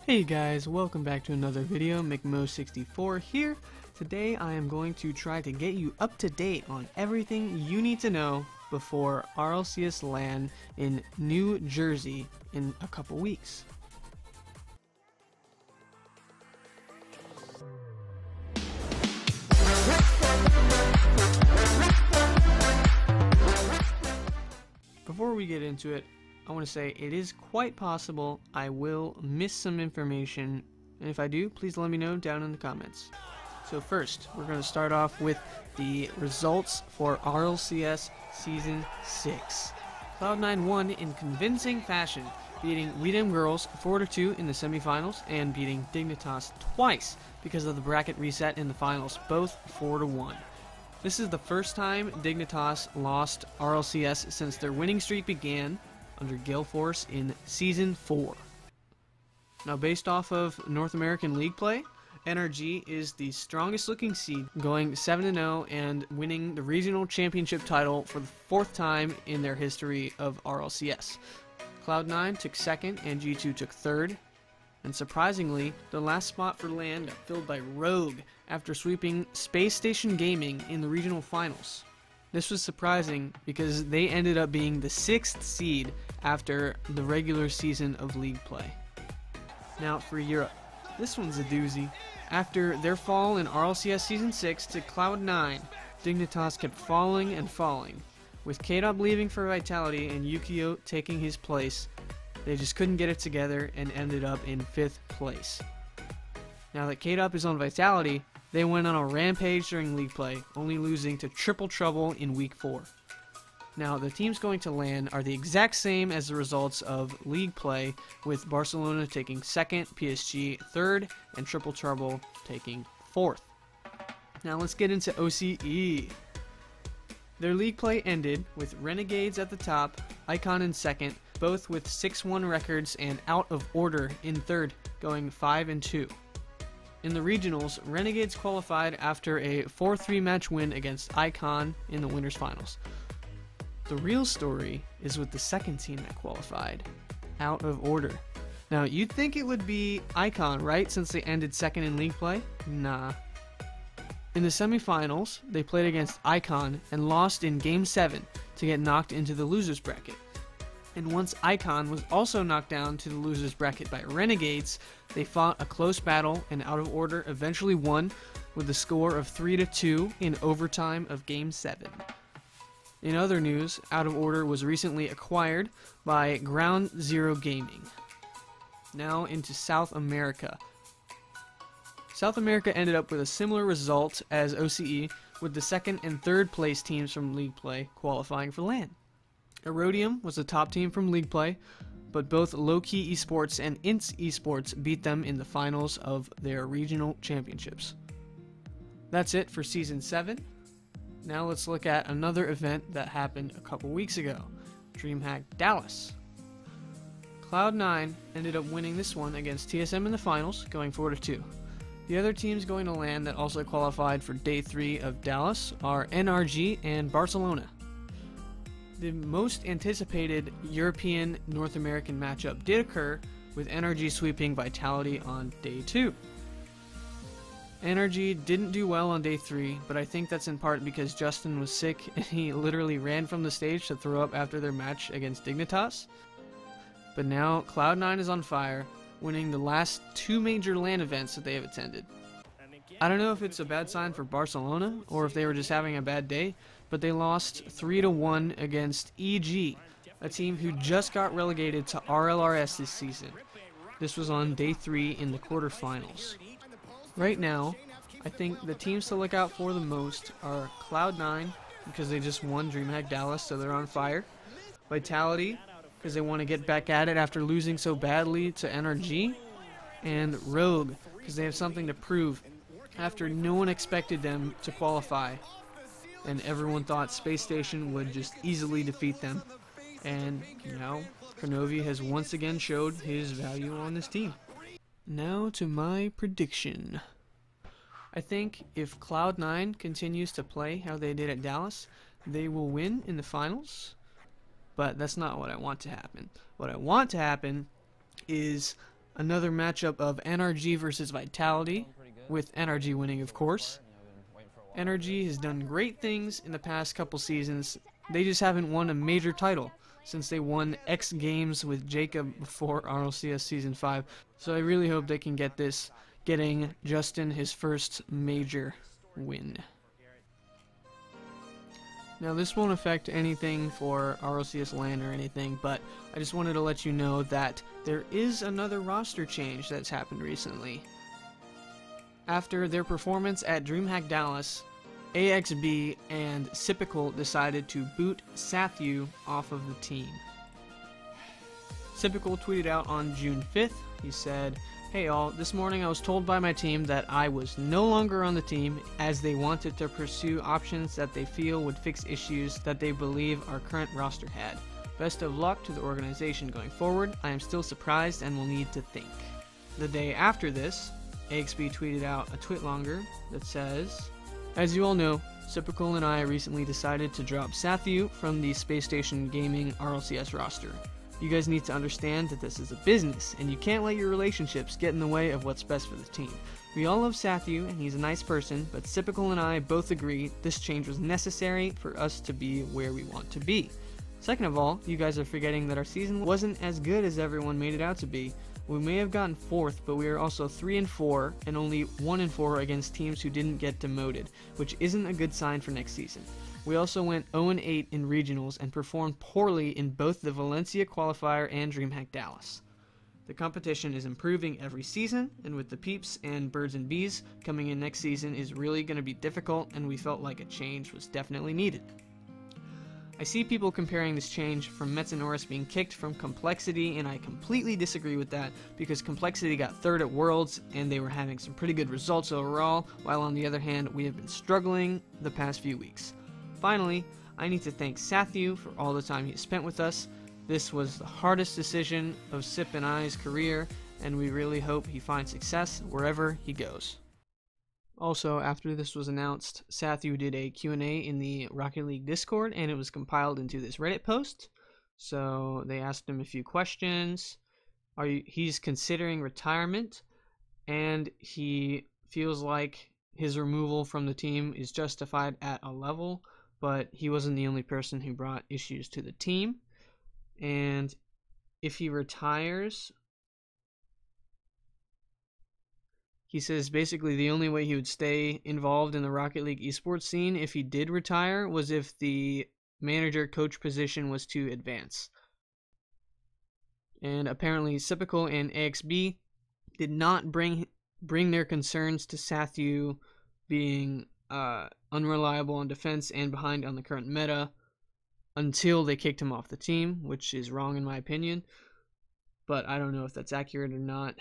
Hey guys, welcome back to another video. McMo64 here. Today I am going to try to get you up to date on everything you need to know before RLCS LAN in New Jersey in a couple weeks. Before we get into it, I want to say it is quite possible I will miss some information, and if I do, please let me know down in the comments. So first, we're going to start off with the results for RLCS Season 6. Cloud9 won in convincing fashion, beating WeDem Girls 4-2 in the semifinals and beating Dignitas twice because of the bracket reset in the finals, both 4-1. This is the first time Dignitas lost RLCS since their winning streak began under Gale Force in Season 4. Now, based off of North American League play, NRG is the strongest looking seed, going 7-0 and winning the regional championship title for the fourth time in their history of RLCS. Cloud9 took second and G2 took third, and surprisingly, the last spot for LAN got filled by Rogue after sweeping Space Station Gaming in the regional finals. This was surprising because they ended up being the 6th seed after the regular season of league play. Now for Europe, this one's a doozy. After their fall in RLCS Season 6 to Cloud9, Dignitas kept falling and falling. With K-Dop leaving for Vitality and Yukio taking his place, they just couldn't get it together and ended up in 5th place. Now that K-Dop is on Vitality, they went on a rampage during league play, only losing to Triple Trouble in Week 4. Now, the teams going to LAN are the exact same as the results of league play, with Barcelona taking 2nd, PSG 3rd, and Triple Trouble taking 4th. Now, let's get into OCE. Their league play ended with Renegades at the top, Icon in 2nd, both with 6-1 records, and Out of Order in 3rd, going 5-2. In the regionals, Renegades qualified after a 4-3 match win against Icon in the winners finals. The real story is with the second team that qualified, Out of Order. Now, you'd think it would be Icon, right, since they ended 2nd in league play? Nah. In the semifinals, they played against Icon and lost in Game 7 to get knocked into the losers bracket. And once Icon was also knocked down to the losers bracket by Renegades, they fought a close battle and Out of Order eventually won with a score of 3-2 in overtime of Game 7. In other news, Out of Order was recently acquired by Ground Zero Gaming. Now into South America. South America ended up with a similar result as OCE, with the 2nd and 3rd place teams from League Play qualifying for LAN. Erodium was the top team from League Play, but both Low-Key Esports and Ints Esports beat them in the finals of their regional championships. That's it for Season 7. Now let's look at another event that happened a couple weeks ago, DreamHack Dallas. Cloud9 ended up winning this one against TSM in the finals, going 4-2. The other teams going to LAN that also qualified for Day 3 of Dallas are NRG and Barcelona. The most anticipated European North American matchup did occur, with NRG sweeping Vitality on Day 2. NRG didn't do well on Day 3, but I think that's in part because Justin was sick and he literally ran from the stage to throw up after their match against Dignitas. But now Cloud9 is on fire, winning the last 2 major LAN events that they have attended. I don't know if it's a bad sign for Barcelona or if they were just having a bad day, but they lost 3-1 against EG, a team who just got relegated to RLCS this season. This was on Day 3 in the quarterfinals. Right now, I think the teams to look out for the most are Cloud9, because they just won DreamHack Dallas, so they're on fire. Vitality, because they want to get back at it after losing so badly to NRG. And Rogue, because they have something to prove after no one expected them to qualify. And everyone thought Space Station would just easily defeat them. And now, Kronovi has once again showed his value on this team. Now to my prediction. I think if Cloud9 continues to play how they did at Dallas, they will win in the finals. But that's not what I want to happen. What I want to happen is Another matchup of NRG versus Vitality, with NRG winning, of course. NRG has done great things in the past couple seasons. They just haven't won a major title since they won X Games with Jacob before RLCS Season 5. So I really hope they can get this, getting Justin his first major win. Now this won't affect anything for RLCS LAN or anything, but I just wanted to let you know that there is another roster change that's happened recently. After their performance at DreamHack Dallas, AXB and Sypical decided to boot Sathru off of the team. Sypical tweeted out on June 5th, he said, "Hey all, this morning I was told by my team that I was no longer on the team as they wanted to pursue options that they feel would fix issues that they believe our current roster had. Best of luck to the organization going forward. I am still surprised and will need to think." The day after this, AXB tweeted out a tweet longer that says, "As you all know, Sypical and I recently decided to drop Sathru from the Space Station Gaming RLCS roster. You guys need to understand that this is a business, and you can't let your relationships get in the way of what's best for the team. We all love Sathru, and he's a nice person, but Sypical and I both agree this change was necessary for us to be where we want to be. Second of all, you guys are forgetting that our season wasn't as good as everyone made it out to be. We may have gotten 4th, but we are also 3-4 and only 1-4 against teams who didn't get demoted, which isn't a good sign for next season. We also went 0-8 in regionals and performed poorly in both the Valencia qualifier and DreamHack Dallas. The competition is improving every season, and with the Peeps and Birds and Bees coming in next season is really going to be difficult, and we felt like a change was definitely needed. I see people comparing this change from Mets and Norris being kicked from Complexity, and I completely disagree with that because Complexity got 3rd at Worlds and they were having some pretty good results overall, while on the other hand we have been struggling the past few weeks. Finally, I need to thank Sathru for all the time he spent with us. This was the hardest decision of Sip and I's career, and we really hope he finds success wherever he goes." Also, after this was announced, Sathru did a Q&A in the Rocket League Discord, and it was compiled into this Reddit post. So they asked him a few questions. He's considering retirement, and he feels like his removal from the team is justified at a level, but he wasn't the only person who brought issues to the team. And if he retires, he says basically the only way he would stay involved in the Rocket League esports scene if he did retire was if the manager-coach position was to advance. And apparently Sypical and AXB did not bring their concerns to Sathru being unreliable on defense and behind on the current meta until they kicked him off the team, which is wrong in my opinion, but I don't know if that's accurate or not.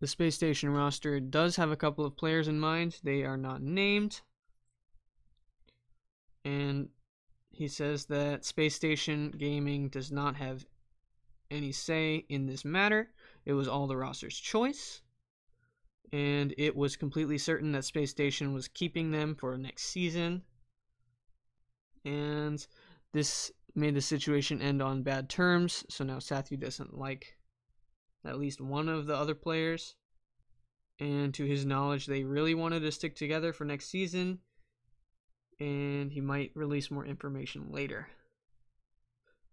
The Space Station roster does have a couple of players in mind. They are not named. And he says that Space Station Gaming does not have any say in this matter. It was all the roster's choice. And it was completely certain that Space Station was keeping them for next season. And this made the situation end on bad terms. So now Sathru doesn't like at least one of the other players, and to his knowledge they really wanted to stick together for next season, and he might release more information later.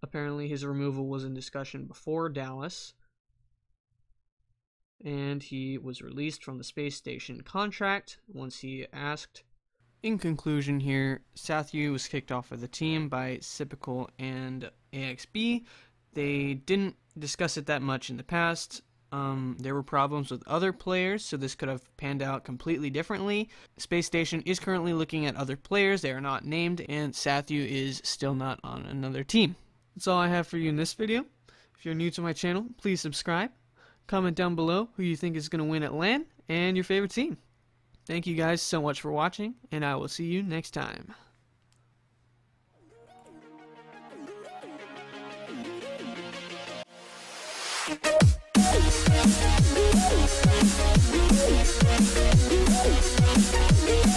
Apparently his removal was in discussion before Dallas, and he was released from the Space Station contract once he asked. In conclusion here, Sathru was kicked off of the team by Sypical and AXB. They didn't discuss it that much in the past. There were problems with other players, so this could have panned out completely differently. Space Station is currently looking at other players. They are not named, and Sathru is still not on another team. That's all I have for you in this video. If you're new to my channel, please subscribe. Comment down below who you think is going to win at LAN and your favorite team. Thank you guys so much for watching, and I will see you next time. We'll be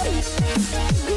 right back.